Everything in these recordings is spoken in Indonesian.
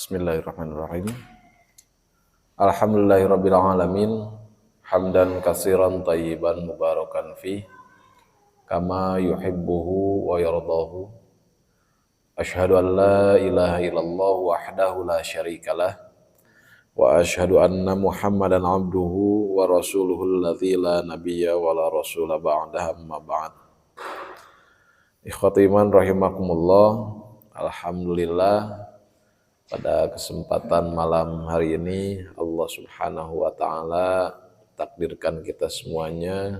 Bismillahirrahmanirrahim. Alhamdulillahirabbil alamin. Hamdan katsiran thayyiban mubarakan fi kama yuhibbuhu wa yardahu. Asyhadu an la ilaha illallah wahdahu la syarikalah wa asyhadu anna Muhammadan abduhu wa rasuluhu alladzi la nabiyya wa la rasula ba'dahu amma ba'd. Ikhwati iman rahimakumullah. Alhamdulillah, pada kesempatan malam hari ini Allah Subhanahu wa taala takdirkan kita semuanya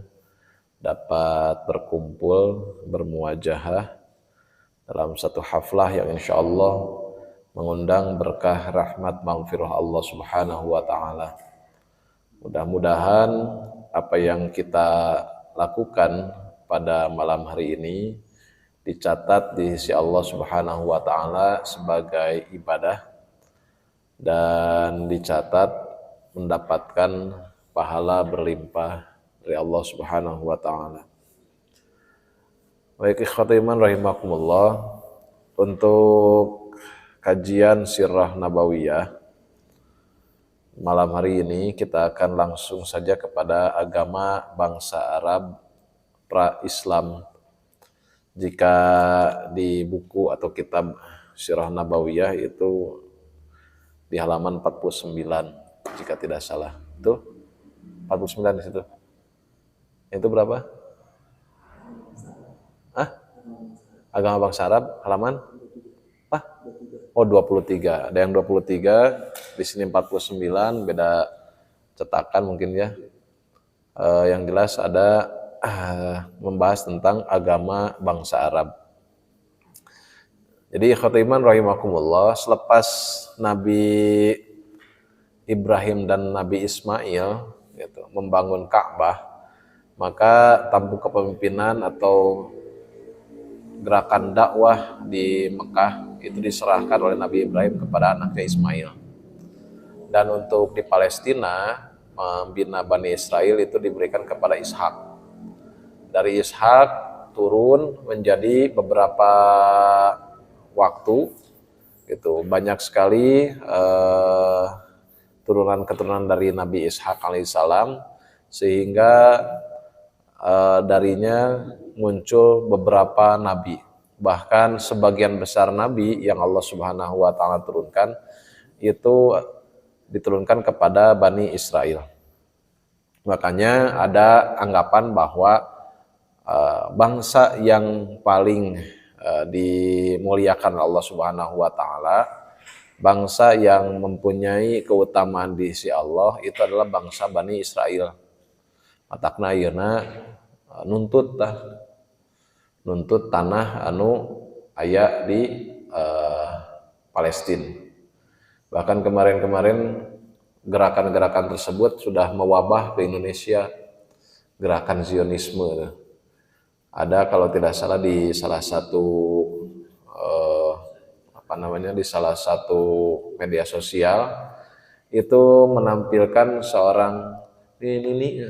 dapat berkumpul bermuajahah dalam satu haflah yang insyaallah mengundang berkah rahmat maghfirah Allah Subhanahu wa taala. Mudah-mudahan apa yang kita lakukan pada malam hari ini dicatat di sisi Allah Subhanahu wa taala sebagai ibadah dan dicatat mendapatkan pahala berlimpah dari Allah Subhanahu wa taala. Baik ikhwati iman rahimakumullah, untuk kajian sirah nabawiyah malam hari ini kita akan langsung saja kepada agama bangsa Arab pra-Islam. Jika di buku atau kitab Sirah Nabawiyah itu di halaman 49 jika tidak salah. Itu 49 di situ. Itu berapa? Agama bangsa Arab halaman apa? Oh 23. Ada yang 23, di sini 49, beda cetakan mungkin ya. Yang jelas ada membahas tentang agama bangsa Arab. Jadi ikhwatiman rahimakumullah, selepas Nabi Ibrahim dan Nabi Ismail gitu, membangun Ka'bah, maka tampuk kepemimpinan atau gerakan dakwah di Mekah itu diserahkan oleh Nabi Ibrahim kepada anaknya Ismail. Dan untuk di Palestina, membina Bani Israel itu diberikan kepada Ishak. Dari Ishak turun menjadi beberapa waktu gitu, banyak sekali turunan-keturunan dari Nabi Ishak alaihissalam, sehingga darinya muncul beberapa nabi. Bahkan sebagian besar nabi yang Allah Subhanahu wa taala turunkan itu diturunkan kepada Bani Israel. Makanya ada anggapan bahwa bangsa yang paling dimuliakan Allah Subhanahu wa taala, bangsa yang mempunyai keutamaan di sisi Allah itu adalah bangsa Bani Israel. Matakna ayeuna nuntut tanah anu aya di Palestina. Bahkan kemarin-kemarin gerakan-gerakan tersebut sudah mewabah ke Indonesia, gerakan Zionisme. Ada kalau tidak salah di salah satu di salah satu media sosial itu menampilkan seorang ini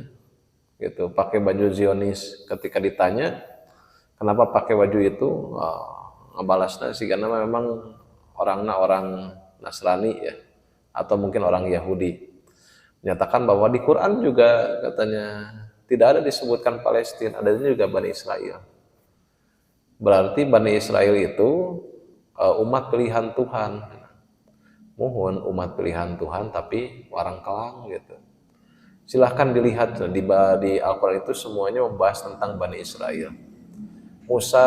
gitu pakai baju Zionis. Ketika ditanya kenapa pakai baju itu, ngebalasnya sih karena memang orang Nasrani ya, atau mungkin orang Yahudi. Menyatakan bahwa di Quran juga katanya tidak ada disebutkan Palestina, adanya juga Bani Israel. Berarti Bani Israel itu umat pilihan Tuhan. Mohon umat pilihan Tuhan tapi warang kelang gitu. Silahkan dilihat di Al-Quran itu semuanya membahas tentang Bani Israel. Musa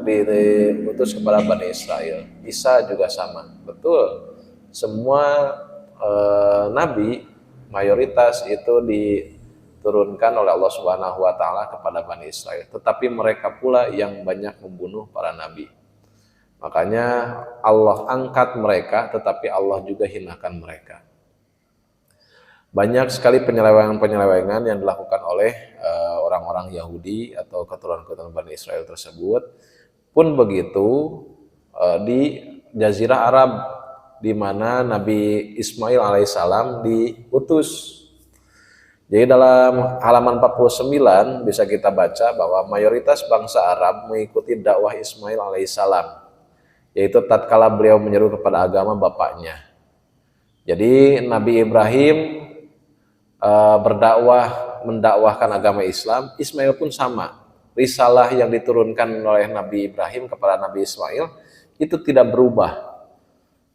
diutus kepada Bani Israel. Isa juga sama. Betul. Semua nabi mayoritas itu diturunkan oleh Allah Subhanahu wa taala kepada Bani Israel. Tetapi mereka pula yang banyak membunuh para nabi. Makanya Allah angkat mereka, tetapi Allah juga hinakan mereka. Banyak sekali penyelewengan yang dilakukan oleh orang-orang Yahudi atau keturunan-keturunan Bani Israel tersebut. Pun begitu di Jazirah Arab, di mana Nabi Ismail alaihissalam diutus. Jadi dalam halaman 49 bisa kita baca bahwa mayoritas bangsa Arab mengikuti dakwah Ismail alaihissalam, yaitu tatkala beliau menyeru kepada agama bapaknya. Jadi Nabi Ibrahim mendakwahkan agama Islam, Ismail pun sama. Risalah yang diturunkan oleh Nabi Ibrahim kepada Nabi Ismail itu tidak berubah.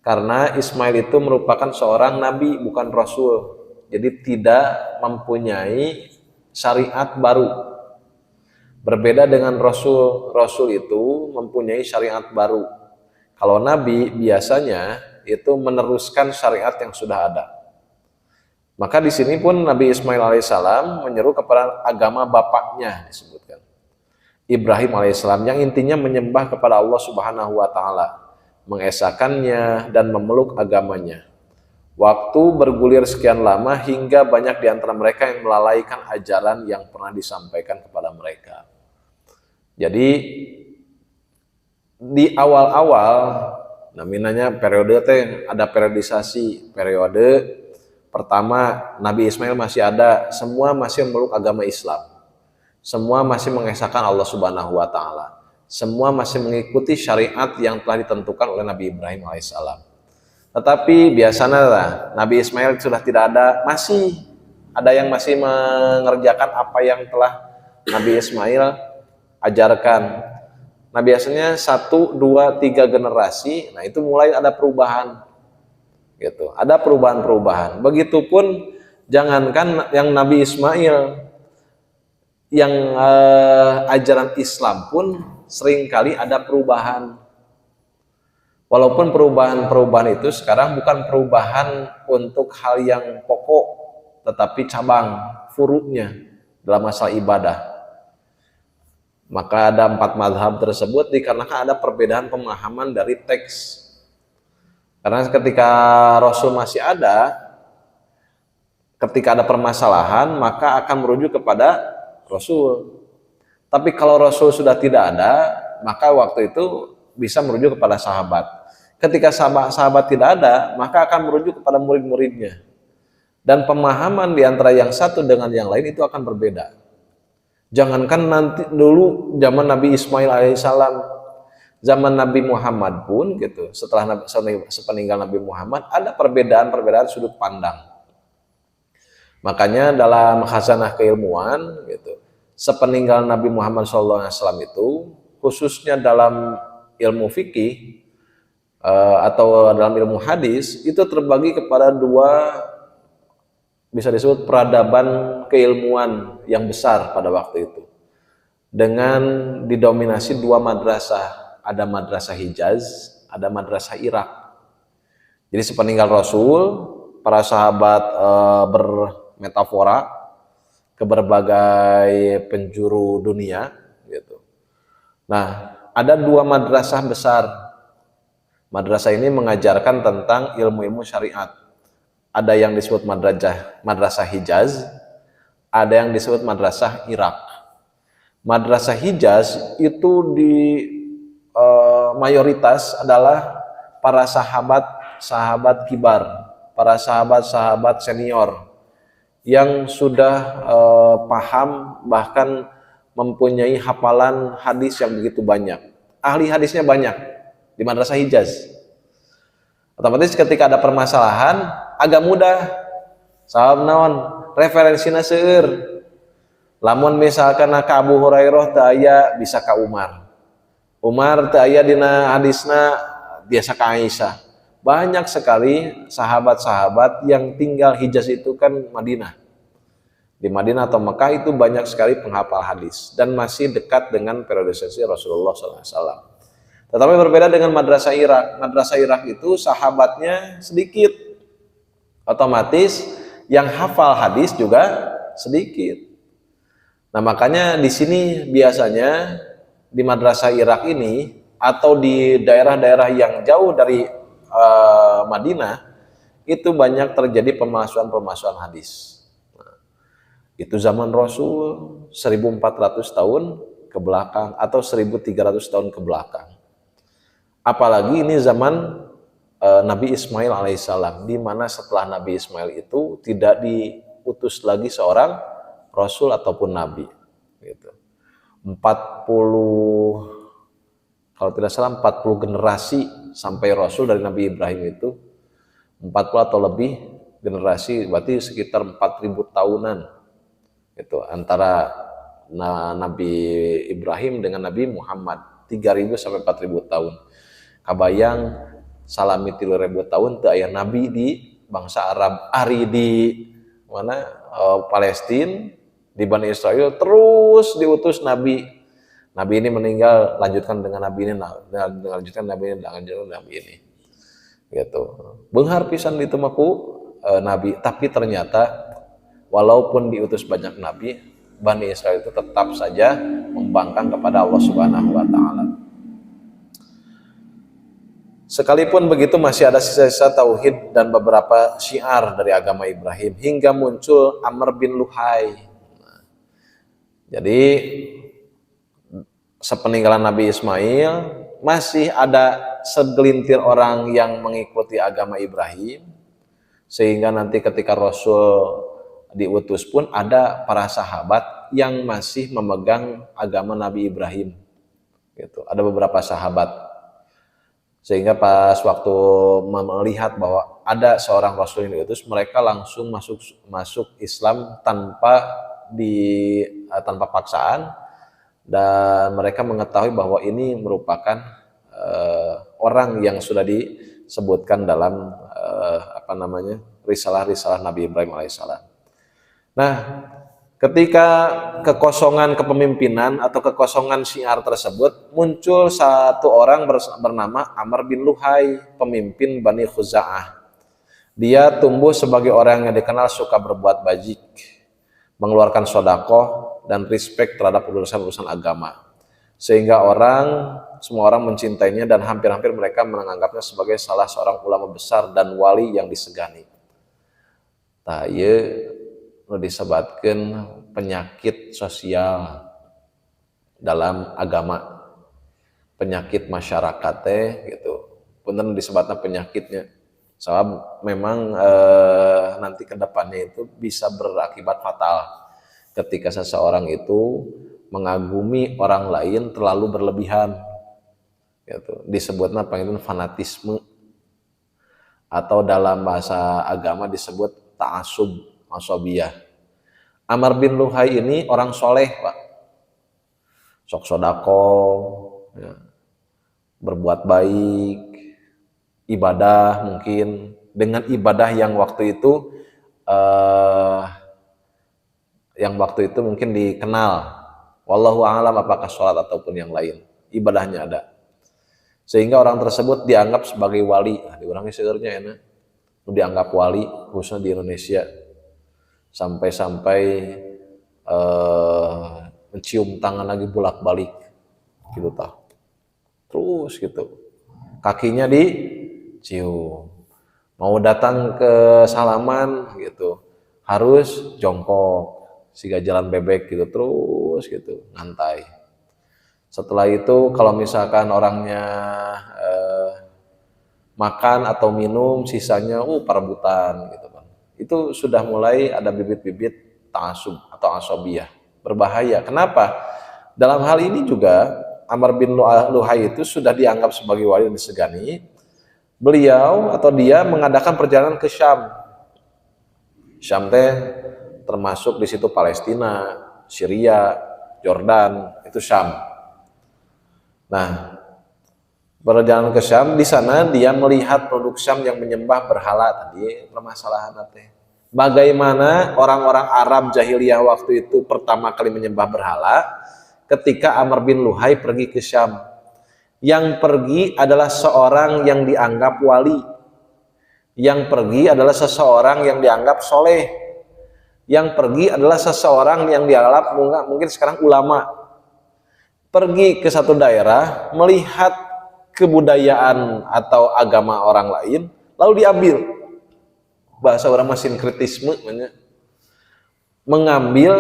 Karena Ismail itu merupakan seorang nabi, bukan rasul. Jadi tidak mempunyai syariat baru. Berbeda dengan rasul, rasul itu mempunyai syariat baru. Kalau nabi biasanya itu meneruskan syariat yang sudah ada. Maka di sini pun Nabi Ismail alaihissalam menyeru kepada agama bapaknya disebutkan. Ibrahim alaihissalam yang intinya menyembah kepada Allah Subhanahu wa taala, mengesahkannya dan memeluk agamanya. Waktu bergulir sekian lama hingga banyak di antara mereka yang melalaikan ajaran yang pernah disampaikan kepada mereka. Jadi di awal-awal namanya periode teh ada periodisasi. Periode pertama Nabi Ismail masih ada, semua masih memeluk agama Islam. Semua masih mengesahkan Allah Subhanahu wa taala. Semua masih mengikuti syariat yang telah ditentukan oleh Nabi Ibrahim alaihissalam. Tetapi biasanya lah, Nabi Ismail sudah tidak ada, masih ada yang masih mengerjakan apa yang telah Nabi Ismail ajarkan. Nah biasanya 1, 2, 3 generasi, nah itu mulai ada perubahan. Gitu. Ada perubahan-perubahan. Begitupun jangankan yang Nabi Ismail, yang ajaran Islam pun seringkali ada perubahan. Walaupun perubahan-perubahan itu sekarang bukan perubahan untuk hal yang pokok, tetapi cabang, furu'nya dalam masalah ibadah. Maka ada 4 mazhab tersebut dikarenakan ada perbedaan pemahaman dari teks. Karena ketika Rasul masih ada, ketika ada permasalahan, maka akan merujuk kepada Rasul. Tapi kalau Rasul sudah tidak ada, maka waktu itu bisa merujuk kepada sahabat. Ketika sahabat tidak ada, maka akan merujuk kepada murid-muridnya. Dan pemahaman di antara yang satu dengan yang lain itu akan berbeda. Jangankan nanti dulu zaman Nabi Ismail alaihissalam, zaman Nabi Muhammad pun gitu, setelah sepeninggal Nabi Muhammad ada perbedaan-perbedaan sudut pandang. Makanya dalam khazanah keilmuan gitu, sepeninggal Nabi Muhammad SAW itu khususnya dalam ilmu fikih atau dalam ilmu hadis itu terbagi kepada 2, bisa disebut peradaban keilmuan yang besar pada waktu itu, dengan didominasi 2 madrasah. Ada madrasah Hijaz, ada madrasah Irak. Jadi sepeninggal Rasul, para sahabat bermetafora ke berbagai penjuru dunia gitu. Nah, ada 2 madrasah besar. Madrasah ini mengajarkan tentang ilmu-ilmu syariat. Ada yang disebut madrasah Hijaz, ada yang disebut madrasah Irak. Madrasah Hijaz itu di mayoritas adalah para sahabat kibar, para sahabat senior yang sudah paham, bahkan mempunyai hafalan hadis yang begitu banyak. Ahli hadisnya banyak di madrasah Hijaz. Otomatis ketika ada permasalahan agak mudah. Sahabat naon referensinya seueur. Lamun misalkan ka Abu Hurairah teu aya bisa ka Umar. Umar teu aya dina hadisna biasa ka Aisyah. Banyak sekali sahabat-sahabat yang tinggal Hijaz itu kan Madinah. Di Madinah atau Mekah itu banyak sekali penghafal hadis dan masih dekat dengan periodisasi Rasulullah SAW. Tetapi berbeda dengan madrasah Irak. Madrasah Irak itu sahabatnya sedikit. Otomatis yang hafal hadis juga sedikit. Nah makanya di sini biasanya di madrasah Irak ini atau di daerah-daerah yang jauh dari Madinah itu banyak terjadi pemalsuan hadis. Nah, itu zaman Rasul 1400 tahun ke belakang atau 1300 tahun ke belakang. Apalagi ini zaman Nabi Ismail alaihissalam, di mana setelah Nabi Ismail itu tidak diutus lagi seorang Rasul ataupun Nabi. Gitu. 40, kalau tidak salah 40 generasi sampai Rasul dari Nabi Ibrahim itu 40 atau lebih generasi, berarti sekitar 4000 tahunan itu antara Nabi Ibrahim dengan Nabi Muhammad, 3000 sampai 4000 tahun. Kabayang salami 3000 tahun teu aya nabi di bangsa Arab, ari di mana Palestina, di Bani Israel terus diutus nabi. Nabi ini meninggal, lanjutkan dengan nabi ini, lanjutkan nabi ini, lanjutkan nabi ini. Gitu. Beunghar pisan ditemaku nabi, tapi ternyata walaupun diutus banyak nabi, Bani Israel itu tetap saja membangkang kepada Allah Subhanahu wa taala. Sekalipun begitu masih ada sisa-sisa tauhid dan beberapa syiar dari agama Ibrahim hingga muncul Amr bin Luhai. Jadi sepeninggalan Nabi Ismail masih ada segelintir orang yang mengikuti agama Ibrahim, sehingga nanti ketika Rasul diutus pun ada para sahabat yang masih memegang agama Nabi Ibrahim. Gitu. Ada beberapa sahabat. Sehingga pas waktu melihat bahwa ada seorang Rasul yang diutus, mereka langsung masuk Islam tanpa paksaan, dan mereka mengetahui bahwa ini merupakan orang yang sudah disebutkan dalam risalah-risalah Nabi Ibrahim alaihissalam. Nah, ketika kekosongan kepemimpinan atau kekosongan syiar tersebut, muncul satu orang bernama Amr bin Luhai, pemimpin Bani Khuza'ah. Dia tumbuh sebagai orang yang dikenal suka berbuat bajik, mengeluarkan sodakoh, dan respect terhadap urusan-urusan agama. Sehingga semua orang mencintainya dan hampir-hampir mereka menganggapnya sebagai salah seorang ulama besar dan wali yang disegani. Disebutkan penyakit sosial dalam agama, penyakit masyarakatnya gitu. Punten disebutnya penyakitnya. Sebab memang nanti ke depannya itu bisa berakibat fatal ketika seseorang itu mengagumi orang lain terlalu berlebihan. Gitu. Disebutnya fanatisme, atau dalam bahasa agama disebut ta'assub, asobiyah. Amr bin Luhai ini orang soleh, Pak. Sok sodako, ya, berbuat baik, ibadah mungkin. Dengan ibadah yang waktu itu mungkin dikenal. Wallahu a'lam apakah sholat ataupun yang lain. Ibadahnya ada. Sehingga orang tersebut dianggap sebagai wali. Diurangi segernya ya, dianggap wali, khususnya di Indonesia. Sampai-sampai mencium tangan lagi bolak-balik gitu tah. Terus gitu. Kakinya dicium. Mau datang ke salaman gitu, harus jongkok, siga jalan bebek gitu, terus gitu, ngantai. Setelah itu kalau misalkan orangnya makan atau minum, sisanya perebutan gitu kan. Itu sudah mulai ada bibit-bibit ta'assub atau asobiyah, berbahaya. Kenapa? Dalam hal ini juga Amr bin Luhai itu sudah dianggap sebagai wali yang disegani. Beliau atau dia mengadakan perjalanan ke Syam. Syam teh termasuk di situ Palestina, Syria, Jordan, itu Syam. Nah, perjalanan ke Syam, di sana dia melihat penduduk Syam yang menyembah berhala. Tadi permasalahan teh. Bagaimana orang-orang Arab jahiliyah waktu itu pertama kali menyembah berhala ketika Amr bin Luhai pergi ke Syam. Yang pergi adalah seorang yang dianggap wali. Yang pergi adalah seseorang yang dianggap soleh. Yang pergi adalah seseorang yang dianggap mungkin sekarang ulama. Pergi ke satu daerah, melihat kebudayaan atau agama orang lain, lalu diambil. Bahasa orang sinkretisme, mengambil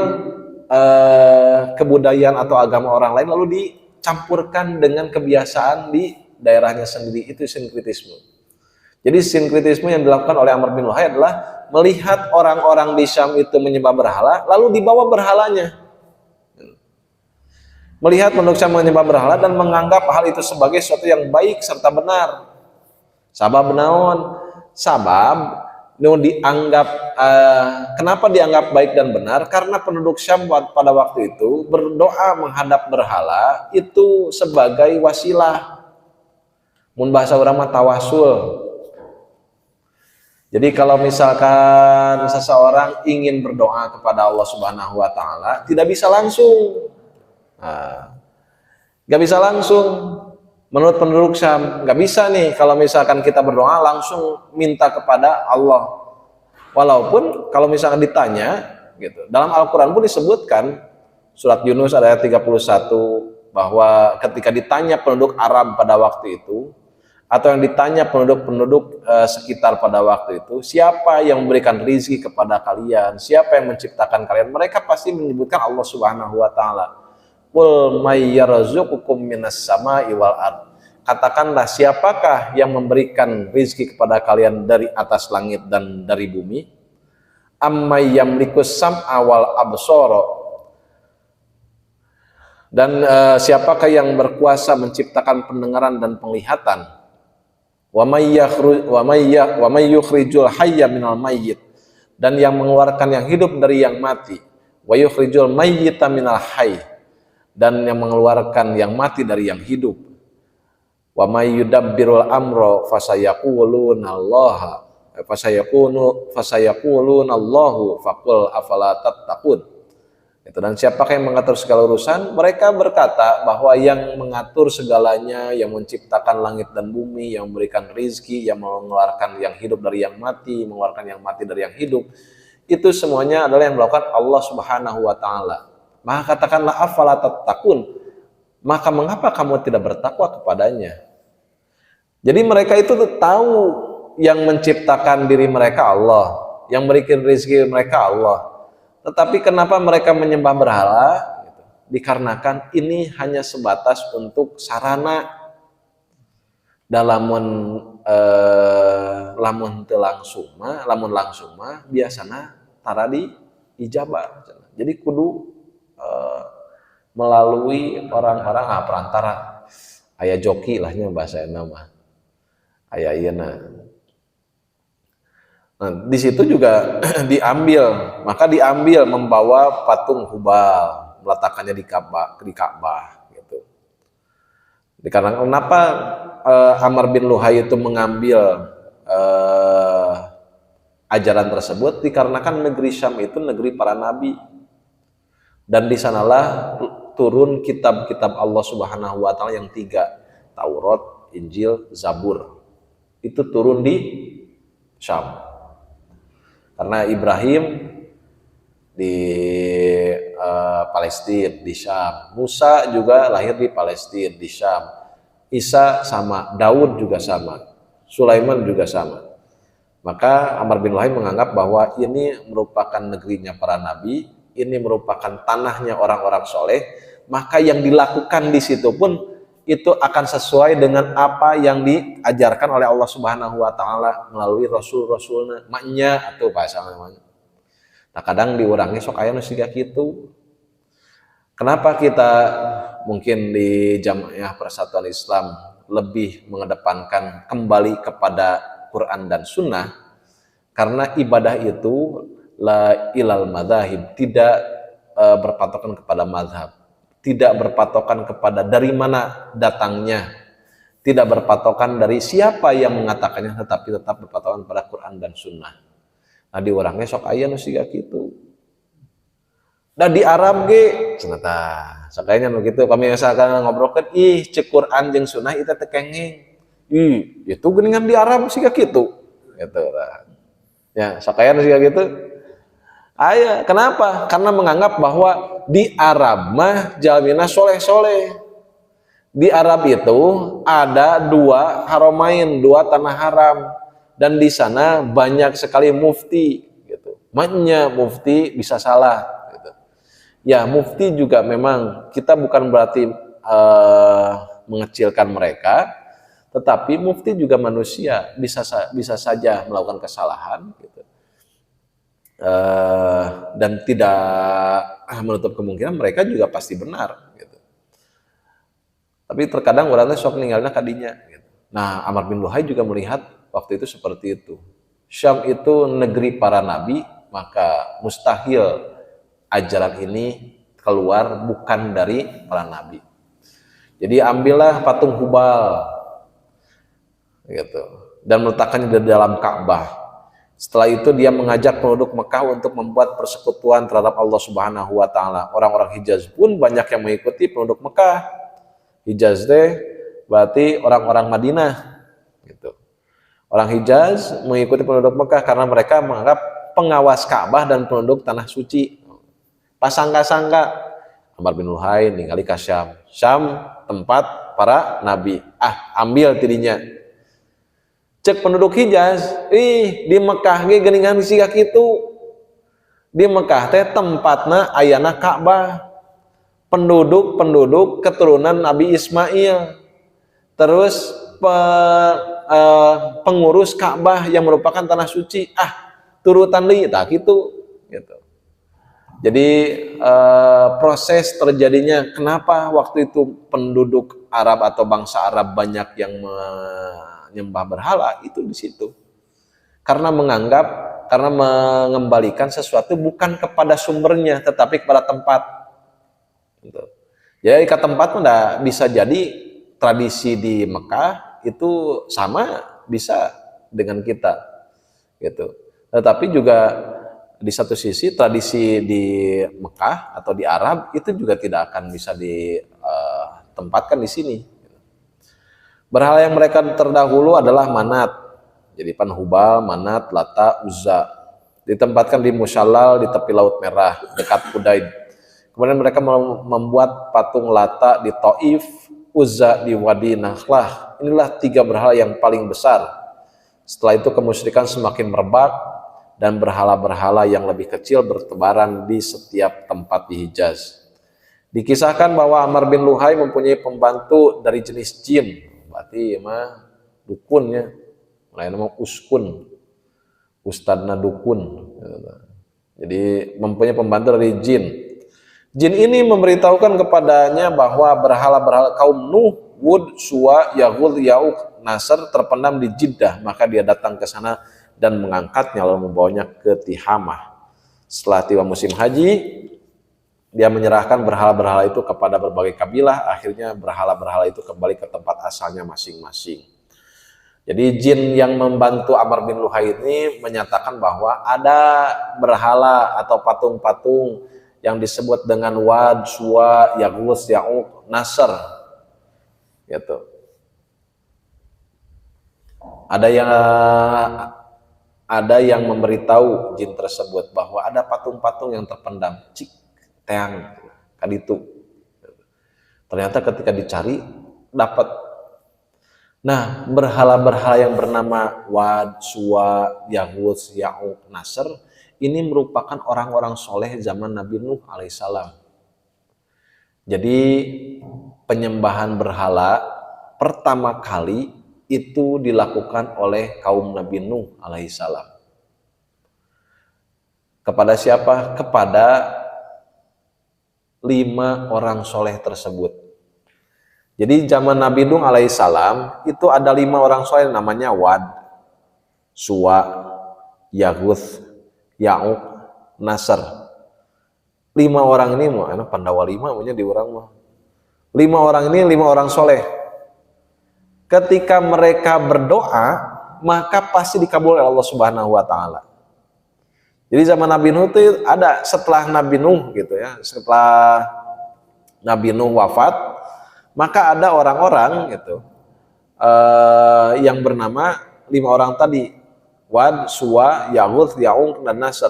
kebudayaan atau agama orang lain lalu dicampurkan dengan kebiasaan di daerahnya sendiri. Itu sinkretisme. Jadi sinkretisme yang dilakukan oleh Amr bin Luhai adalah melihat orang-orang di Syam itu menyembah berhala, lalu dibawa berhalanya. Melihat penduduk Syam menyembah berhala dan menganggap hal itu sebagai sesuatu yang baik serta benar. Sabab naon? sabab nu dianggap kenapa dianggap baik dan benar? Karena penduduk Syam pada waktu itu berdoa menghadap berhala itu sebagai wasilah. Mun bahasa urang mah tawasul. Jadi kalau misalkan seseorang ingin berdoa kepada Allah Subhanahu wa taala, tidak bisa langsung. Nah, nggak bisa langsung. Menurut penduduk Syam, nggak bisa nih kalau misalkan kita berdoa langsung minta kepada Allah. Walaupun kalau misalkan ditanya, gitu. Dalam Al-Quran pun disebutkan, surat Yunus ayat 31, bahwa ketika ditanya penduduk Arab pada waktu itu, atau yang ditanya penduduk-penduduk sekitar pada waktu itu, siapa yang memberikan rizki kepada kalian, siapa yang menciptakan kalian, mereka pasti menyebutkan Allah Subhanahu wa taala. Qul may yarzuqukum minas sama'i wal ard. Katakanlah, siapakah yang memberikan rizki kepada kalian dari atas langit dan dari bumi? Ammay yamlikus sam'a wal absara. Dan siapakah yang berkuasa menciptakan pendengaran dan penglihatan? Wa may yukhrijul hayya minal mayyit, dan yang mengeluarkan yang hidup dari yang mati. Wa yukhrijul mayyita minal hayy, dan yang mengeluarkan yang mati dari yang hidup. Wa may yudabbirul amra fasayaqulunallahu faqul afala tattaqun. Itu, dan siapakah yang mengatur segala urusan? Mereka berkata bahwa yang mengatur segalanya, yang menciptakan langit dan bumi, yang memberikan rizki, yang mengeluarkan yang hidup dari yang mati, mengeluarkan yang mati dari yang hidup, itu semuanya adalah yang melakukan Allah Subhanahu wa taala. Maka katakanlah, afala tattaqun, maka mengapa kamu tidak bertakwa kepadanya? Jadi mereka itu tahu yang menciptakan diri mereka Allah, yang memberikan rezeki mereka Allah. Tetapi kenapa mereka menyembah berhala? Dikarenakan ini hanya sebatas untuk sarana. Lamun langsung mah biasana tara di ijabah. Jadi kudu melalui orang-orang perantara, aya joki lahnya bahasa nama, aya ieu. Nah, di situ juga diambil membawa patung Hubal, meletakkannya di Ka'bah gitu. Dikarenakan kenapa Amr bin Luhai itu mengambil ajaran tersebut? Dikarenakan negeri Syam itu negeri para nabi, dan di sanalah turun kitab-kitab Allah Subhanahu wa taala yang 3, Taurat, Injil, Zabur. Itu turun di Syam. Karena Ibrahim di Palestina, di Syam. Musa juga lahir di Palestina, di Syam. Isa sama, Daud juga sama, Sulaiman juga sama. Maka Amr bin Luhai menganggap bahwa ini merupakan negerinya para nabi, ini merupakan tanahnya orang-orang soleh, maka yang dilakukan di situ pun itu akan sesuai dengan apa yang diajarkan oleh Allah Subhanahu wa taala melalui rasul-rasulna, maknya atau bahasa namanya. Nah, kadang diurangi sok aya nu siga kitu. Kenapa kita mungkin di Jamaah Persatuan Islam lebih mengedepankan kembali kepada Quran dan Sunnah? Karena ibadah itu la ilal madzahib, tidak berpatokan kepada mazhab, tidak berpatokan kepada dari mana datangnya, tidak berpatokan dari siapa yang mengatakannya, tetapi tetap berpatokan pada Quran dan Sunnah. Nah, di orangnya sok aya nu siga kitu. Dan di Arab ge cenah sakayanya nu kitu, kami misalkan ngobrolkeun cek Quran jeung Sunnah itu teh kenging. Itu geuningan di Arab siga kitu. Gitu lah. Ya, sakaya nu siga kitu. Aya, kenapa? Karena menganggap bahwa di Arab mah jalmina soleh-soleh. Di Arab itu ada 2 haramain, 2 tanah haram, dan di sana banyak sekali mufti gitu. Maknya mufti bisa salah gitu. Ya, mufti juga memang kita bukan berarti mengecilkan mereka, tetapi mufti juga manusia, bisa saja melakukan kesalahan gitu. Dan tidak menutup kemungkinan mereka juga pasti benar gitu. Tapi terkadang orangnya sok ninggalna kadinya gitu. Nah, Amr bin Luhai juga melihat waktu itu seperti itu. Syam itu negeri para nabi, maka mustahil ajaran ini keluar bukan dari para nabi. Jadi ambillah patung Hubal gitu dan meletakkannya di dalam Ka'bah. Setelah itu dia mengajak penduduk Mekah untuk membuat persekutuan terhadap Allah Subhanahu wa taala. Orang-orang Hijaz pun banyak yang mengikuti penduduk Mekah. Hijaz teh berarti orang-orang Madinah gitu. Orang Hijaz mengikuti penduduk Mekah karena mereka menganggap pengawas Ka'bah dan penduduk tanah suci. Pasangka-sangka Amr bin Luhai ningali ka Syam. Syam tempat para nabi. Ambil tidinya. Cek penduduk Hijaz, di Mekah ge geuningan siga kitu. Di Mekah teh tempatna ayana Ka'bah. Penduduk keturunan Nabi Ismail. Terus pengurus Ka'bah yang merupakan tanah suci. Turutan deui tah kitu gitu. Jadi proses terjadinya kenapa waktu itu penduduk Arab atau bangsa Arab banyak yang menyembah berhala itu di situ. Karena mengembalikan sesuatu bukan kepada sumbernya tetapi kepada tempat. Gitu. Jadi ke tempat bisa jadi tradisi di Mekah itu sama bisa dengan kita gitu. Tetapi juga di satu sisi tradisi di Mekah atau di Arab itu juga tidak akan bisa ditempatkan di sini. Berhala yang mereka terdahulu adalah Manat. Jadi Hubal, Manat, Lata, Uzza. Ditempatkan di Musyallal di tepi Laut Merah dekat Qudayd. Kemudian mereka membuat patung Lata di Taif, Uzza di Wadi Nakhlah. Inilah 3 berhala yang paling besar. Setelah itu kemusyrikan semakin merebak dan berhala-berhala yang lebih kecil bertebaran di setiap tempat di Hijaz. Dikisahkan bahwa Amr bin Luhai mempunyai pembantu dari jenis jin. Berarti mah dukunnya, lain nama uskun, ustadna dukun. Jadi mempunyai pembantu dari jin. Jin ini memberitahukan kepadanya bahwa berhala-berhala kaum Nuh, Wud, Suwa, Yahud, Ya'uq, Nasr terpendam di Jeddah. Maka dia datang ke sana dan mengangkatnya lalu membawanya ke Tihamah. Setelah tiba musim haji, dia menyerahkan berhala-berhala itu kepada berbagai kabilah. Akhirnya berhala-berhala itu kembali ke tempat asalnya masing-masing. Jadi jin yang membantu Amr bin Luhai ini menyatakan bahwa ada berhala atau patung-patung yang disebut dengan Wad, Suwa, Yaghus, Ya'uq, Nasr. Gitu. Ada yang memberitahu jin tersebut bahwa ada patung-patung yang terpendam. Cik, teang, kaditu. Ternyata ketika dicari, dapat. Nah, berhala-berhala yang bernama Wad, Suwa, Yaghus, Ya'uq, Nasr, ini merupakan orang-orang soleh zaman Nabi Nuh alaihissalam. Jadi, penyembahan berhala pertama kali itu dilakukan oleh kaum Nabi Nuh alaihissalam. Kepada siapa? Kepada 5 orang soleh tersebut. Jadi zaman Nabi Nuh alaihissalam itu ada 5 orang soleh namanya Wad, Suwa, Yaghus, Ya'uq, Nasr. 5 orang ini mau enak Pandawa 5 maunya di orang mah. 5 orang ini 5 orang soleh. Ketika mereka berdoa, maka pasti dikabul oleh Allah Subhanahu wa taala. Jadi zaman Nabi Nuh itu ada setelah Nabi Nuh gitu ya. Setelah Nabi Nuh wafat, maka ada orang-orang gitu yang bernama 5 orang tadi, Wad, Suwa, Yaghus, Ya'uq, dan Nasr.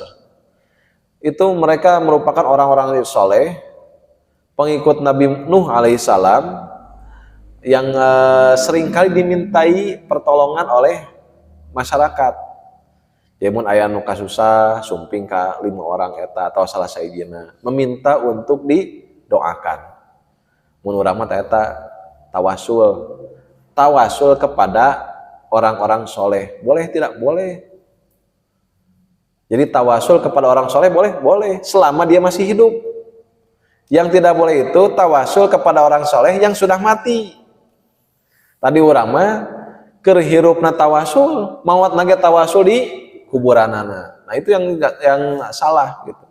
Itu mereka merupakan orang-orang yang soleh, pengikut Nabi Nuh alaihissalam, yang seringkali dimintai pertolongan oleh masyarakat. Mun aya nu kasusah sumping ka 5 orang eta atau salah saejeuna meminta untuk didoakan. Mun urang mah eta tawasul kepada orang-orang soleh. Boleh tidak? Boleh. Jadi tawasul kepada orang soleh boleh? Boleh, selama dia masih hidup. Yang tidak boleh itu tawasul kepada orang soleh yang sudah mati. Tadi urang mah keur hirupna tawasul, maot nage tawasul di kuburanana. Nah, itu yang salah gitu.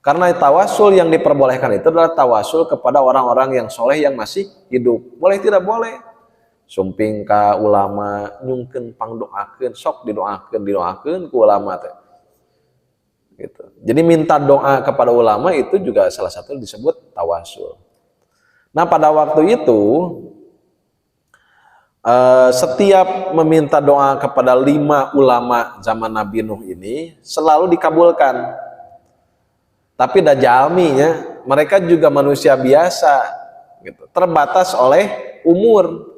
Karena tawasul yang diperbolehkan itu adalah tawasul kepada orang-orang yang soleh yang masih hidup. Boleh tidak boleh. Sumping ka ulama nyungkeun pangdoakeun, sok didoakeun ku ulama teh. Gitu. Jadi minta doa kepada ulama itu juga salah satu disebut tawasul. Nah, pada waktu itu setiap meminta doa kepada 5 ulama zaman Nabi Nuh ini selalu dikabulkan. Tapi dajalminya mereka juga manusia biasa gitu. Terbatas oleh umur.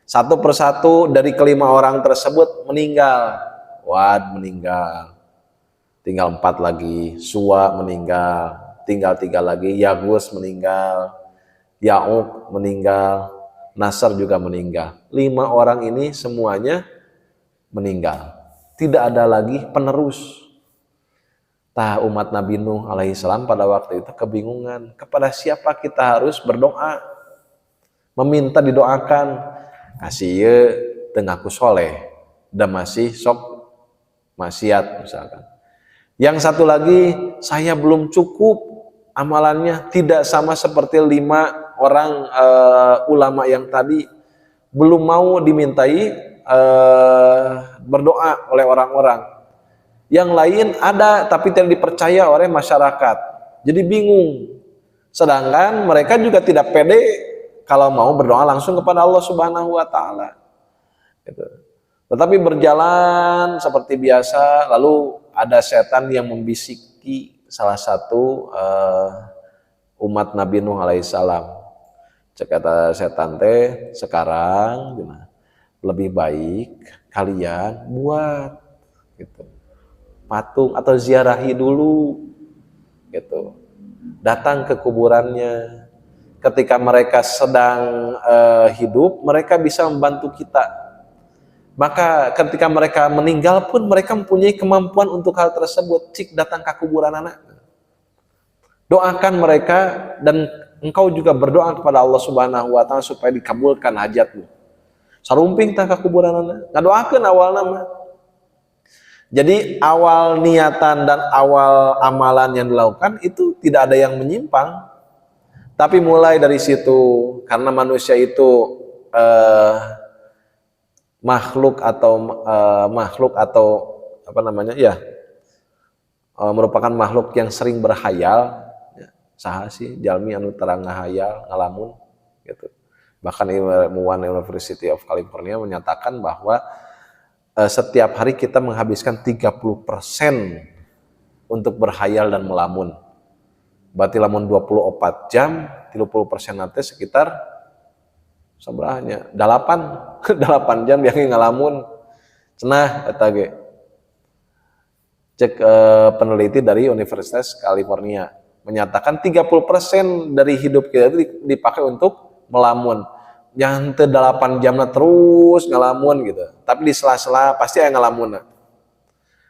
Satu persatu dari ke-5 orang tersebut meninggal. Wad meninggal. Tinggal 4 lagi. Suwa meninggal. Tinggal 3 lagi. Yagus meninggal. Ya'uq meninggal. Nasr juga meninggal. 5 orang ini semuanya meninggal. Tidak ada lagi penerus. Tah umat Nabi Nuh alaihissalam pada waktu itu kebingungan. Kepada siapa kita harus berdoa? Meminta didoakan. Kasih ye tengaku soleh. Dan masih sok maksiat misalkan. Yang satu lagi, saya belum cukup amalannya. Tidak sama seperti 5 orang ulama yang tadi. Belum mau dimintai berdoa oleh orang-orang. Yang lain ada tapi tidak dipercaya oleh masyarakat. Jadi bingung. Sedangkan mereka juga tidak pede kalau mau berdoa langsung kepada Allah Subhanahu wa taala. Gitu. Tetapi berjalan seperti biasa, lalu ada setan yang membisiki salah satu umat Nabi Nuh alaihissalam. Cek kata setan teh, sekarang lebih baik kalian buat gitu. Patung atau ziarahi dulu gitu. Datang ke kuburannya. Ketika mereka sedang hidup, mereka bisa membantu kita. Maka ketika mereka meninggal pun mereka mempunyai kemampuan untuk hal tersebut. Cik datang ke kuburan anak. Doakan mereka dan engkau juga berdoa kepada Allah Subhanahu wa taala supaya dikabulkan hajatmu. Sarumping tah ka kuburan anak. Ngadoakeun awal nama. Jadi awal niatan dan awal amalan yang dilakukan itu tidak ada yang menyimpang. Tapi mulai dari situ, karena manusia itu makhluk atau apa namanya ya, merupakan makhluk yang sering berhayal. Ya, saha sih jalmi anu terang ngahayal ngalamun gitu. Bahkan ilmuwan University of California menyatakan bahwa setiap hari kita menghabiskan 30% untuk berhayal dan melamun. Berarti lamun 24 jam, 30% nanti sekitar seberahnya 8 jam yang ngalamun. Cenah eta ge. Cek peneliti dari Universitas California menyatakan 30% dari hidup kita itu dipakai untuk melamun. Yang teu 8 jamna terus ngalamun gitu. Tapi di sela-sela pasti aya ngalamun.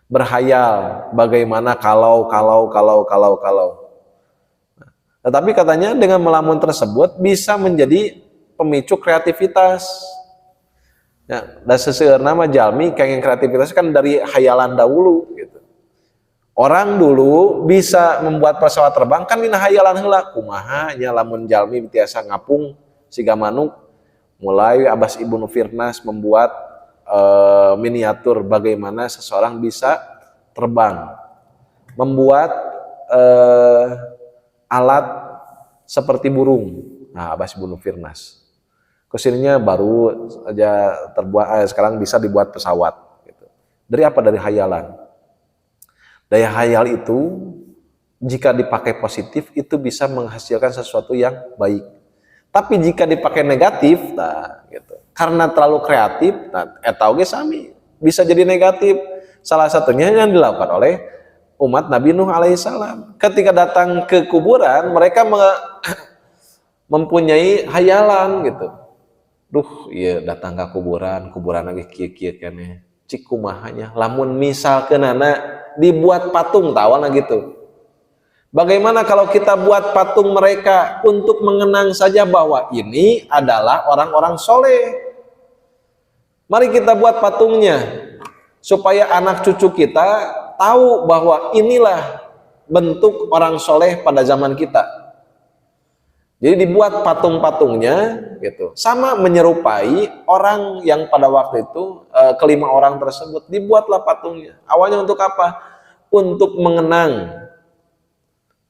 Berhayal bagaimana kalau. Tetapi katanya dengan melamun tersebut bisa menjadi pemicu kreativitas. Ya, dan seseueurna mah jalmi kenging kreativitas kan dari hayalan dahulu gitu. Orang dulu bisa membuat pesawat terbang kan dina hayalan heula. Kumaha nya lamun jalmi tiasa ngapung siga manuk. Mulai Abbas Ibnu Firnas membuat miniatur bagaimana seseorang bisa terbang. Membuat alat seperti burung. Nah, Abbas Ibnu Firnas. Kesininya baru saja terbuat, sekarang bisa dibuat pesawat. Gitu. Dari apa? Dari hayalan. Daya hayal itu jika dipakai positif itu bisa menghasilkan sesuatu yang baik. Tapi jika dipakai negatif, nah, gitu. Karena terlalu kreatif, nah, eta oge sami bisa jadi negatif. Salah satunya yang dilakukan oleh umat Nabi Nuh alaihissalam. Ketika datang ke kuburan, mereka mempunyai hayalan gitu. Duh, iya datang ke kuburan lagi kieu-kieu keneh. Cik kumahanya, lamun misalkeunana dibuat patung tawana gitu. Bagaimana kalau kita buat patung mereka untuk mengenang saja bahwa ini adalah orang-orang soleh. Mari kita buat patungnya. supaya anak cucu kita tahu bahwa inilah bentuk orang soleh pada zaman kita. Jadi dibuat patung-patungnya gitu, sama menyerupai orang yang pada waktu itu kelima orang tersebut, dibuatlah patungnya. Awalnya untuk apa? Untuk mengenang,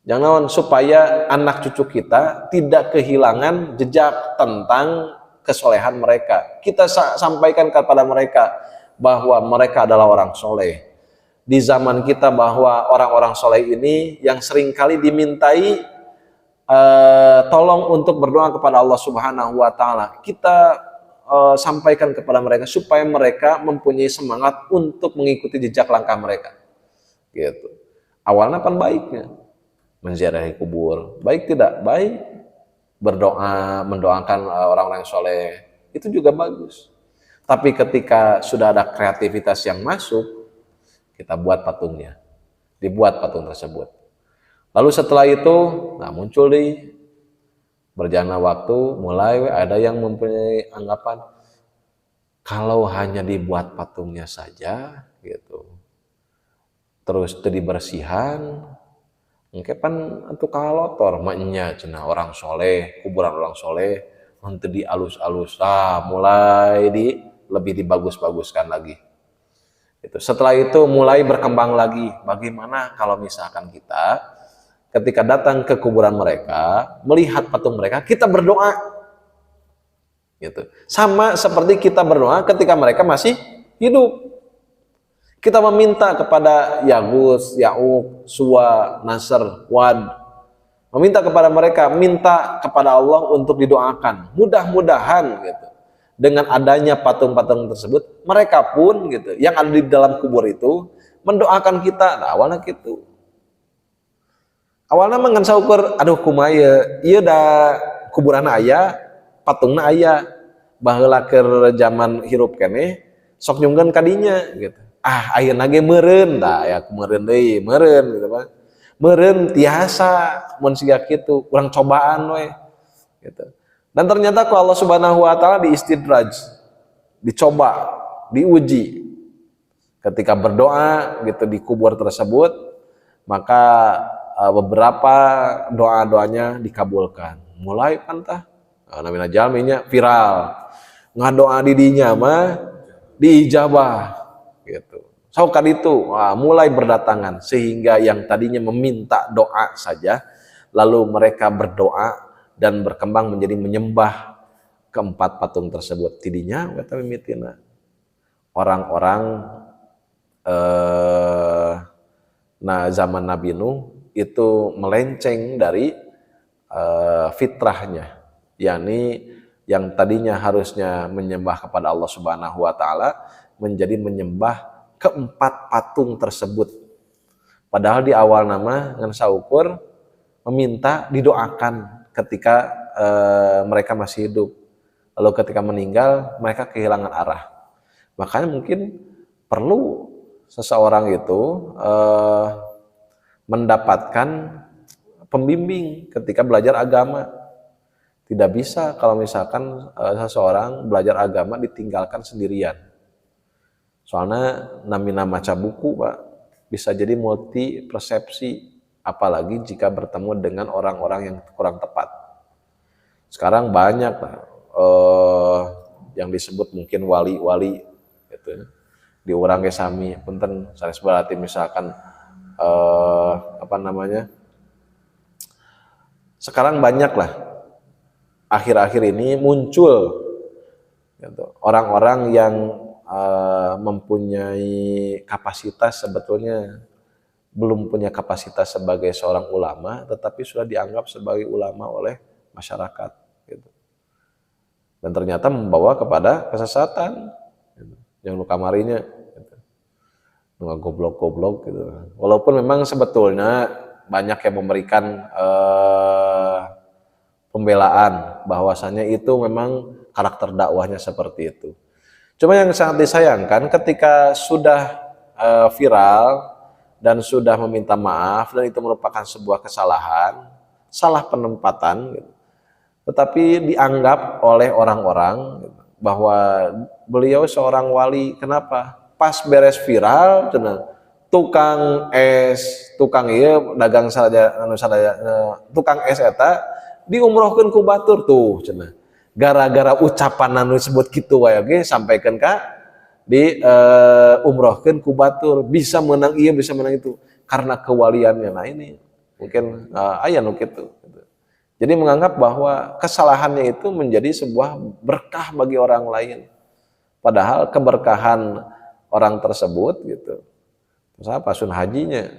jangan supaya anak cucu kita tidak kehilangan jejak tentang kesolehan mereka. Kita sampaikan kepada mereka bahwa mereka adalah orang soleh. Di zaman kita bahwa orang-orang soleh ini yang seringkali dimintai tolong untuk berdoa kepada Allah Subhanahu wa Ta'ala. Kita sampaikan kepada mereka supaya mereka mempunyai semangat untuk mengikuti jejak langkah mereka. Gitu. Awalnya kan baiknya menziarahi kubur, baik tidak? Baik. Berdoa, mendoakan orang-orang soleh, itu juga bagus. Tapi ketika sudah ada kreativitas yang masuk, kita buat patungnya, dibuat patung tersebut. Lalu setelah itu, muncul di berjalannya waktu, mulai ada yang mempunyai anggapan kalau hanya dibuat patungnya saja, gitu, terus jadi bersihan, engke pan atuh kalotor maknya cenah orang soleh, kuburan orang soleh, nanti dialus-alus, mulai lebih dibagus-baguskan lagi. Itu. Setelah itu mulai berkembang lagi. Bagaimana kalau misalkan kita ketika datang ke kuburan mereka, melihat patung mereka, kita berdoa. Gitu. Sama seperti kita berdoa ketika mereka masih hidup. Kita meminta kepada Yagus, Ya'uq, Suwa, Nasr, Wad. Meminta kepada mereka, minta kepada Allah untuk didoakan. Mudah-mudahan gitu. Dengan adanya patung-patung tersebut, mereka pun gitu, yang ada di dalam kubur itu mendoakan kita. Nah, awalnya gitu. Awalnya mah ngan saukur, aduh kumaya, ieu da kuburan aya, patungna aya, baheula keur zaman hirup keneh sok nyungkeun kadinya gitu. Ayeuna ge meureun tah ya meureun deui, meureun gitu mah. Meureun tiasa mun siga kitu, urang cobaan we gitu. Dan ternyata ku Allah Subhanahu wa Ta'ala diistidraj, dicoba, diuji. Ketika berdoa gitu di kubur tersebut, maka beberapa doa-doanya dikabulkan. Mulai pantah namina jalminya viral. Ngadoa di dinya mah diijabah gitu. Saukan itu mulai berdatangan sehingga yang tadinya meminta doa saja lalu mereka berdoa dan berkembang menjadi menyembah keempat patung tersebut. Tidinya kata mimitina orang-orang zaman Nabi Nuh itu melenceng dari fitrahnya, yakni yang tadinya harusnya menyembah kepada Allah Subhanahu wa Ta'ala menjadi menyembah keempat patung tersebut. Padahal di awal nama ngan saukur meminta didoakan ketika mereka masih hidup. Lalu ketika meninggal mereka kehilangan arah. Makanya mungkin perlu seseorang itu mendapatkan pembimbing ketika belajar agama. Tidak bisa kalau misalkan seseorang belajar agama ditinggalkan sendirian. Soalnya namina maca buku, Pak, bisa jadi multi persepsi, apalagi jika bertemu dengan orang-orang yang kurang tepat. Sekarang banyak yang disebut mungkin wali-wali gitu. Di urang ge sami punten sanes berarti misalkan sekarang banyak lah akhir-akhir ini muncul gitu, orang-orang yang mempunyai kapasitas sebetulnya belum punya kapasitas sebagai seorang ulama, tetapi sudah dianggap sebagai ulama oleh masyarakat gitu. Dan ternyata membawa kepada kesesatan gitu. Yang lu kamarinya gitu. Nggak goblok-goblok gitu. Walaupun memang sebetulnya banyak yang memberikan pembelaan bahwasanya itu memang karakter dakwahnya seperti itu. Cuma yang sangat disayangkan ketika sudah viral dan sudah meminta maaf dan itu merupakan sebuah kesalahan, salah penempatan gitu. Tetapi dianggap oleh orang-orang gitu, bahwa beliau seorang wali. Kenapa? pas beres viral cenah tukang es, tukang ieu dagang sadaya anu sadaya tukang es eta diumrohkeun ku batur tuh cenah. Gara-gara ucapan anu disebut kitu wae ge sampaikeun ka di umrohkeun ku batur, bisa menang ieu bisa menang itu karena kewaliannya. Nah ini mungkin aya nu kitu. Jadi menganggap bahwa kesalahannya itu menjadi sebuah berkah bagi orang lain. Padahal keberkahan orang tersebut gitu. Misalnya pasun hajinya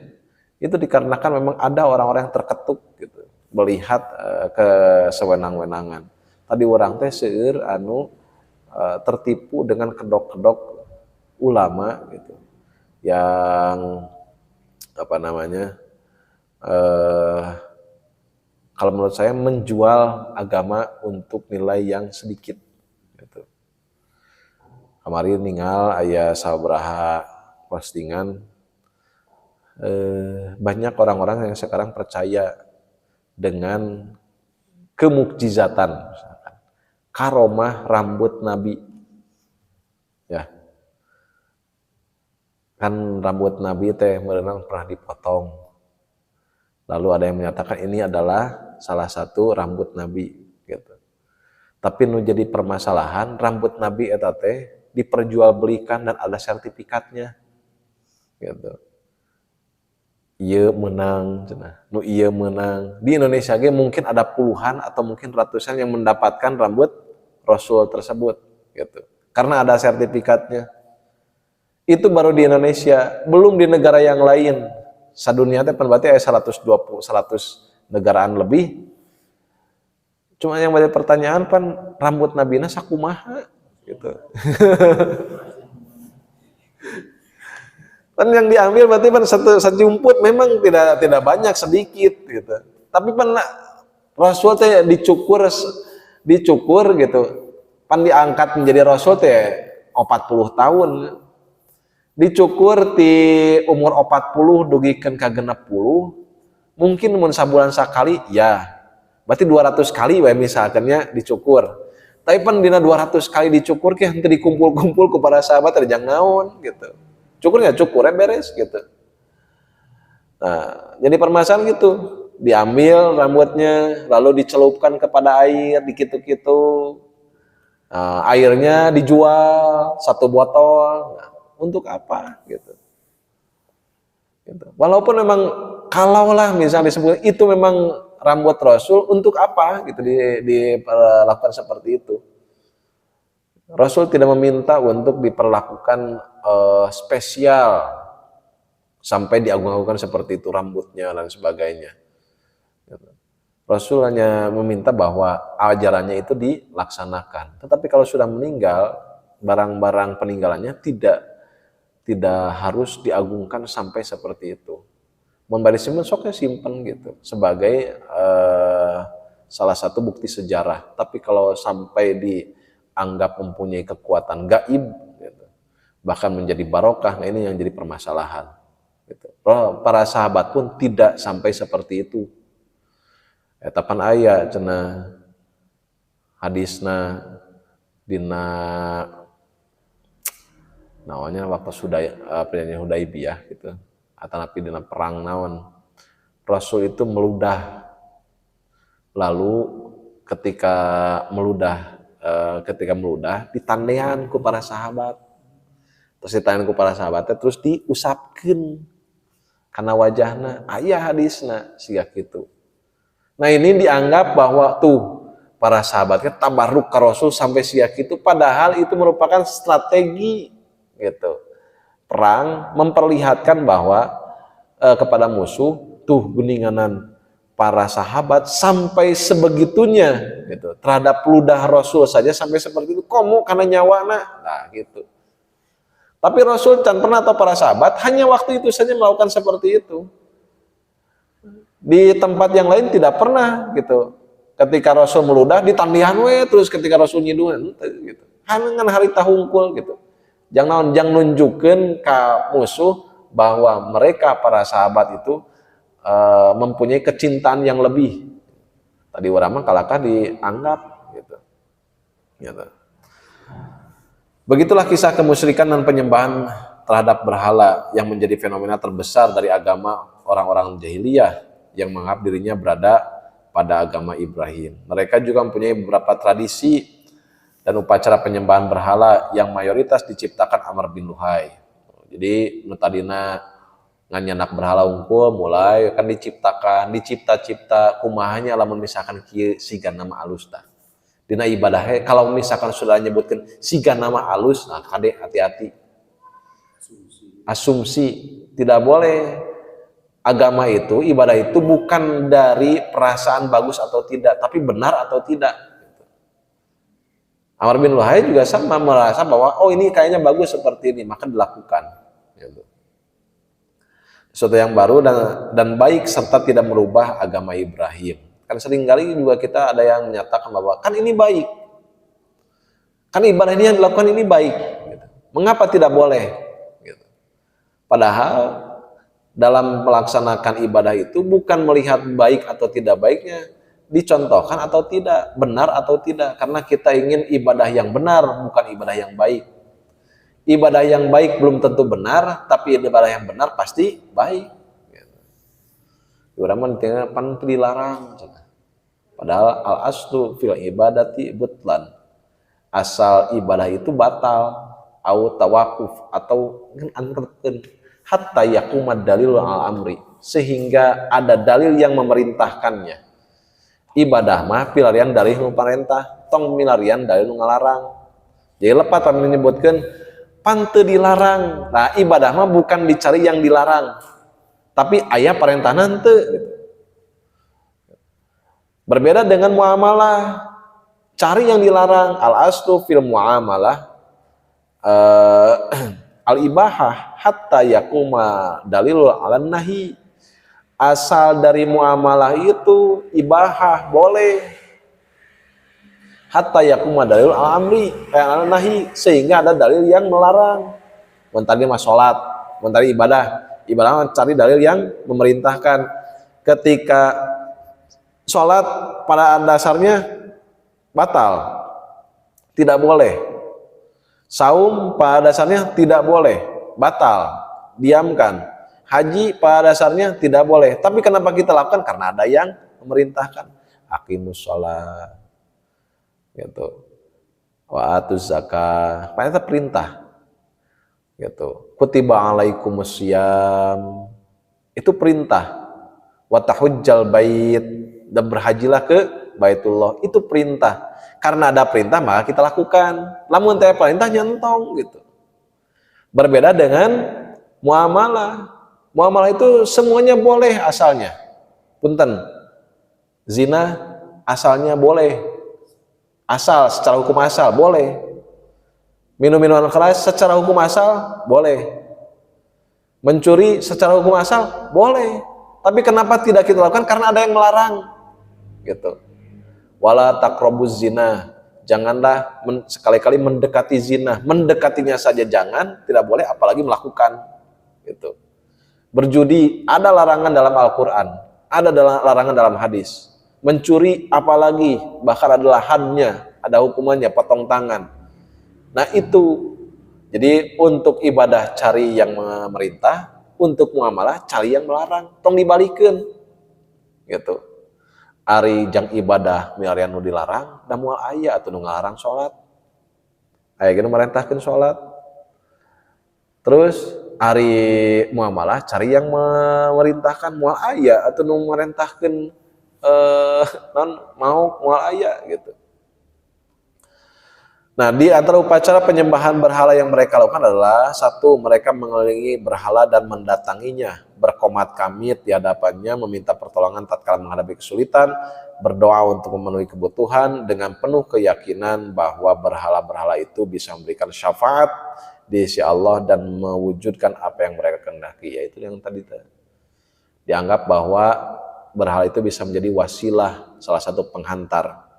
itu dikarenakan memang ada orang-orang yang terketuk gitu, melihat kesewenang-wenangan. Tadi orang teh seueur anu tertipu dengan kedok-kedok ulama gitu. Yang apa namanya? Kalau menurut saya menjual agama untuk nilai yang sedikit gitu. Kemarin ninggal aya sabaraha postingan banyak orang-orang yang sekarang percaya dengan kemukjizatan misalkan karomah rambut Nabi ya. Kan rambut Nabi teh merenang pernah dipotong. Lalu ada yang menyatakan ini adalah salah satu rambut Nabi gitu. Tapi nu jadi permasalahan rambut Nabi eta teh diperjualbelikan dan ada sertifikatnya gitu. Ieu menang cenah. Nu ieu menang. Di Indonesia ge mungkin ada puluhan atau mungkin ratusan yang mendapatkan rambut Rasul tersebut gitu. Karena ada sertifikatnya. Itu baru di Indonesia, belum di negara yang lain. Sadunia teh berarti ada 100 negaraan lebih. Cuma yang banyak pertanyaan pan rambut Nabina sakumaha gitu. Pan yang diambil berarti pan sejumput memang tidak banyak sedikit gitu. Tapi pan Rasul teh dicukur gitu. Pan diangkat menjadi Rasul teh 40 tahun. Dicukur di umur 40 dugikeun ka 60 mungkin mun sabulan sakali ya berarti 200 kali we misalkannya dicukur tapi pan dina 200 kali dicukur ke henteu dikumpul-kumpul ku para sahabat terjang naon gitu cukurnya beres gitu. Nah jadi permasalahan gitu diambil rambutnya lalu dicelupkan kepada air dikitu-kitu airnya dijual 1 botol. Untuk apa gitu. Walaupun memang kalaulah misalnya disebut itu memang rambut Rasul untuk apa gitu diperlakukan seperti itu. Rasul tidak meminta untuk diperlakukan spesial sampai diagung-agungkan seperti itu rambutnya dan sebagainya. Rasul hanya meminta bahwa ajarannya itu dilaksanakan. Tetapi kalau sudah meninggal, barang-barang peninggalannya tidak harus diagungkan sampai seperti itu. Membari simpen soknya simpen gitu sebagai salah satu bukti sejarah. Tapi kalau sampai dianggap mempunyai kekuatan gaib, gitu, bahkan menjadi barokah, nah ini yang jadi permasalahan. Gitu. Para sahabat pun tidak sampai seperti itu. Etapan ayat cenah hadisna dina naonnya waktu perjanjian Hudaibiyah gitu atau napi dina perang naon Rasul itu meludah lalu ketika meludah ditandean ku para sahabat terus diusapkeun kana wajahna aya hadisna siga kitu. Nah ini dianggap bahwa tuh para sahabatnya tabarruk ka Rasul sampai siga kitu padahal itu merupakan strategi gitu. Perang memperlihatkan bahwa kepada musuh tuh geninganan para sahabat sampai sebegitunya gitu. Terhadap ludah Rasul saja sampai seperti itu. Komo karena nyawana. Nah, gitu. Tapi Rasul can pernah atau para sahabat hanya waktu itu saja melakukan seperti itu. Di tempat yang lain tidak pernah gitu. Ketika Rasul meludah ditandihan we terus ketika Rasul nyiduhan gitu. Hangan harita hungkul gitu. Jangan nunjukkan ke musuh bahwa mereka para sahabat itu mempunyai kecintaan yang lebih. Tadi orang kalakah dianggap gitu. Begitulah kisah kemusyrikan dan penyembahan terhadap berhala yang menjadi fenomena terbesar dari agama orang-orang jahiliyah yang menganggap dirinya berada pada agama Ibrahim. Mereka juga mempunyai beberapa tradisi dan upacara penyembahan berhala yang mayoritas diciptakan Amr bin Luhai. Jadi tadina nganyanak berhala unggul mulai kan dicipta-cipta kumahanya lamun misalkan kieu siga nama alus tah. Dina ibadahnya kalau misalkan sudah nyebutkan siga nama alus, nah kade hati-hati. Asumsi tidak boleh. Agama itu, ibadah itu bukan dari perasaan bagus atau tidak, tapi benar atau tidak. Amr bin Luhai juga sama merasa bahwa oh ini kayaknya bagus seperti ini, maka dilakukan. Sesuatu yang baru dan baik serta tidak merubah agama Ibrahim. Kan seringkali juga kita ada yang menyatakan bahwa kan ini baik, kan ibadah ini yang dilakukan ini baik. Mengapa tidak boleh? Padahal dalam melaksanakan ibadah itu bukan melihat baik atau tidak baiknya, dicontohkan atau tidak, benar atau tidak, karena kita ingin ibadah yang benar, bukan ibadah yang baik. Ibadah yang baik belum tentu benar, tapi ibadah yang benar pasti baik. Urang pan dilarang. Padahal al-aslu fil ibadati butlan. Asal ibadah itu batal, au tawakuf atau antarkeun hatta yakumad dalil al-amri, sehingga ada dalil yang memerintahkannya. Ibadah mah pilarian dalil nu parentah, tong milarian dalil nu ngalarang. Jadi lepat kami menyebutkan pante dilarang. Nah, ibadah mah bukan dicari yang dilarang, tapi aya parentahan teu. Berbeda dengan muamalah, cari yang dilarang. Al-aslu fil muamalah al-ibahah hatta yakuma dalilul alan nahi. Asal dari muamalah itu ibahah boleh hatta yakuma dalilul al-amri alan nahi, sehingga ada dalil yang melarang. Mun tadi mah salat, mun tadi ibadah cari dalil yang memerintahkan. Ketika salat pada dasarnya batal, tidak boleh. Saum pada dasarnya tidak boleh, batal, diamkan. Haji pada dasarnya tidak boleh, tapi kenapa kita lakukan? Karena ada yang memerintahkan. Aqimus sholat, gitu. Wa atuz zakah, itu perintah, gitu. Kutiba alaikumus syiyam, itu perintah. Wa tahujjal bait, dan berhajilah ke Baitullah, itu perintah. Karena ada perintah maka kita lakukan. Lamun teh perintah nyentong gitu. Berbeda dengan muamalah. Muamalah itu semuanya boleh asalnya. Punten. Zina asalnya boleh. Asal secara hukum asal boleh. Minum-minuman keras secara hukum asal boleh. Mencuri secara hukum asal boleh. Tapi kenapa tidak kita lakukan? Karena ada yang melarang. Gitu. Wala taqrabuz zina, janganlah sekali-kali mendekati zina. Mendekatinya saja jangan, tidak boleh, apalagi melakukan. Gitu. Berjudi ada larangan dalam Al-Quran, ada larangan dalam hadis. Mencuri apalagi, bahkan adalah hadnya, ada hukumannya, potong tangan. Nah itu, jadi untuk ibadah cari yang memerintah, untuk muamalah cari yang melarang, tong dibalikin. Gitu. Ari jang ibadah milarian nu dilarang da moal aya atuh nu ngalarang salat. Aya ge nu merentahkeun salat. Terus ari muamalah cari yang memerintahkan moal aya atuh nu merentahkeun non mau moal aya gitu. Nah, di antara upacara penyembahan berhala yang mereka lakukan adalah satu, mereka mengelilingi berhala dan mendatanginya, berkomat kamit di hadapannya, meminta pertolongan tatkala menghadapi kesulitan, berdoa untuk memenuhi kebutuhan dengan penuh keyakinan bahwa berhala-berhala itu bisa memberikan syafaat di sisi Allah dan mewujudkan apa yang mereka kehendaki, yaitu yang tadi dianggap bahwa berhala itu bisa menjadi wasilah, salah satu penghantar.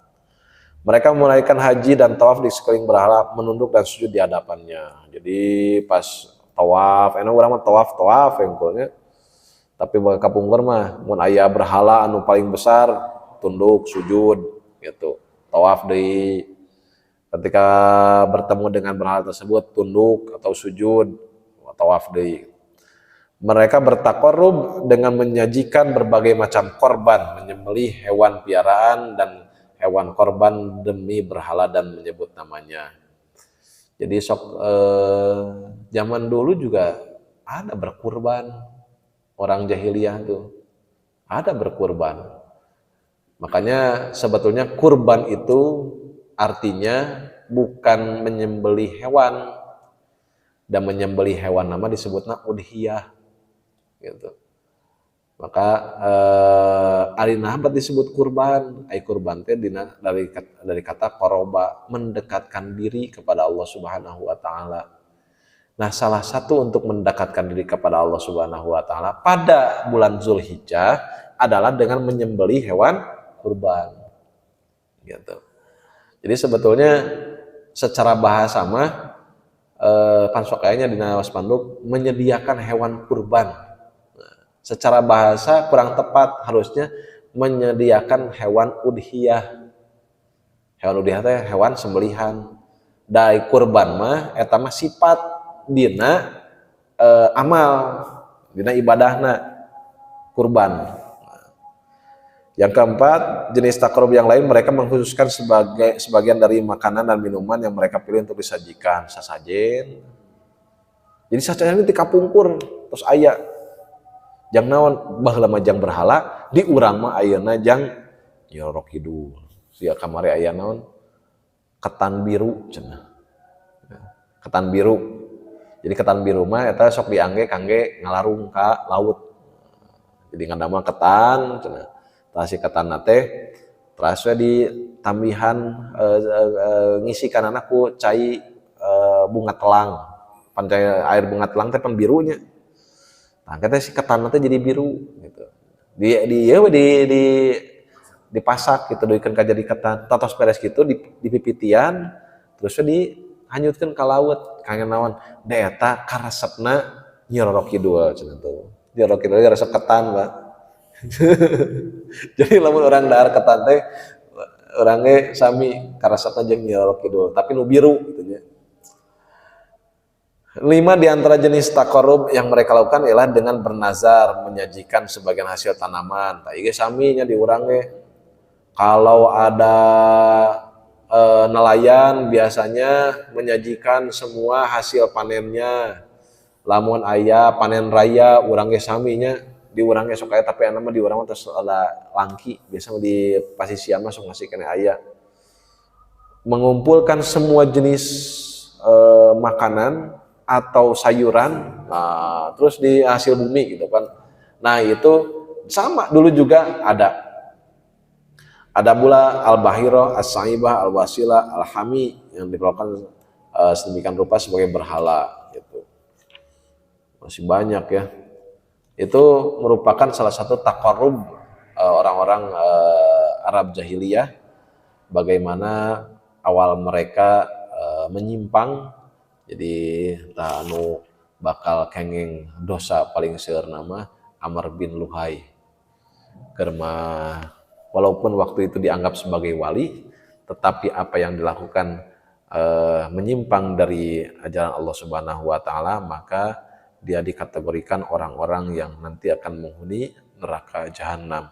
Mereka menunaikan haji dan tawaf di sekeliling berhala, menunduk dan sujud di hadapannya. Jadi pas tawaf, enak orang mah tawaf engkolnya. Tapi bagi kapungkur mah mun aya berhala anu paling besar, tunduk, sujud gitu. Tawaf deui. Ketika bertemu dengan berhala tersebut, tunduk atau sujud. tawaf deui. Mereka bertakarrub dengan menyajikan berbagai macam korban, menyembelih hewan piaraan dan hewan korban demi berhala dan menyebut namanya. Jadi zaman dulu juga ada berkurban, orang jahiliyah tuh ada berkurban. Makanya sebetulnya kurban itu artinya bukan menyembelih hewan, dan menyembelih hewan nama disebutnya udhiyah gitu. Maka ari nabat disebut kurban, ai kurban teh dari kata qoroba, mendekatkan diri kepada Allah Subhanahu wa taala. Nah, salah satu untuk mendekatkan diri kepada Allah Subhanahu wa taala pada bulan Zulhijjah adalah dengan menyembelih hewan kurban. Gitu. Jadi sebetulnya secara bahasa mah pansokayanya di Spanduk menyediakan hewan kurban. Secara bahasa kurang tepat, harusnya menyediakan hewan udhiyah. Hewan udhiyah teh hewan sembelihan. Dai kurban mah eta mah sifat dina amal, dina ibadahna kurban. Yang keempat, jenis takarrub yang lain mereka mengkhususkan sebagian dari makanan dan minuman yang mereka pilih untuk disajikan. Sasajen. Jadi sasajen itu dikapungkur terus aya jang naon baheula mah jang berhala, di urang mah ayeuna jang Nyororo Kidul. Sia kamari aya naon? Ketan biru cenah. Ketan biru. Jadi ketan biru mah eta sok diangge kangge ngalarung ka laut. Jadi ngandama ketan cenah. Tah si ketanna teh terus di tambihan ngisi kanana ku cai bunga telang. Pan air bunga telang teh pan birunya. Nah, kita si ketan teh jadi biru gitu. Dipasak gitu, dikeun ka jadi ketan. Tatos beres gitu di pipitian terus dihanyutkeun ka laut. Kangen naon? Da eta karesepna Nyi Roro Kidul cenah tuh. Nyi Roro Kidul resep ketan, Pak. Jadi lamun orang dahar ketan teh urang ge sami karesepna jeung Nyi Roro Kidul, tapi nu biru gitu nya. 5 di antara jenis takarrub yang mereka lakukan ialah dengan bernazar, menyajikan sebagian hasil tanaman. Tah ieu sami nya di urang ge. Kalau ada nelayan biasanya menyajikan semua hasil panennya. Lamun aya panen raya urang ge sami nya di urang ge sok aya, tapi anu mah di urang mah tos ada langki, biasa di pasisian mah sok ngasih kene aya. Mengumpulkan semua jenis makanan atau sayuran, nah, terus di hasil bumi gitu kan. Nah itu sama dulu juga ada pula al-bahiro, as-saibah, al-wasila, al-hami yang diperlakukan sedemikian rupa sebagai berhala gitu. Masih banyak ya. Itu merupakan salah satu takarrub orang-orang Arab jahiliyah, bagaimana awal mereka menyimpang. Jadi anu bakal kenging dosa paling seueur nama Amr bin Luhai. Karena walaupun waktu itu dianggap sebagai wali, tetapi apa yang dilakukan menyimpang dari ajaran Allah Subhanahu wa taala, maka dia dikategorikan orang-orang yang nanti akan menghuni neraka jahanam.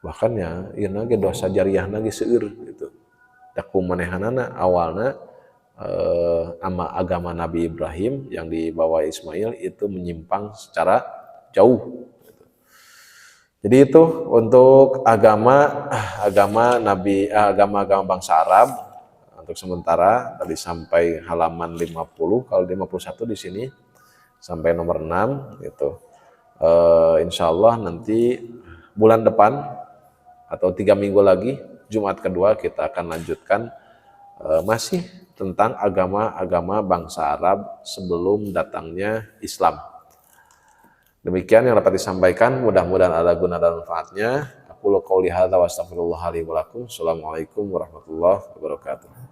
Bahkan ya ieu ge dosa jariyahna ge seueur gitu. Da kumanehanana awalna agama Nabi Ibrahim yang dibawa Ismail itu menyimpang secara jauh. Jadi itu untuk agama bangsa Arab untuk sementara tadi sampai halaman 50, kalau 51 di sini sampai nomor 6 gitu. Insya Allah nanti bulan depan atau 3 minggu lagi Jumat kedua kita akan lanjutkan masih tentang agama-agama bangsa Arab sebelum datangnya Islam. Demikian yang dapat disampaikan, mudah-mudahan ada guna dan manfaatnya. Aku qouli hadza wa astaghfirullah li wa lakum. Assalamualaikum warahmatullahi wabarakatuh.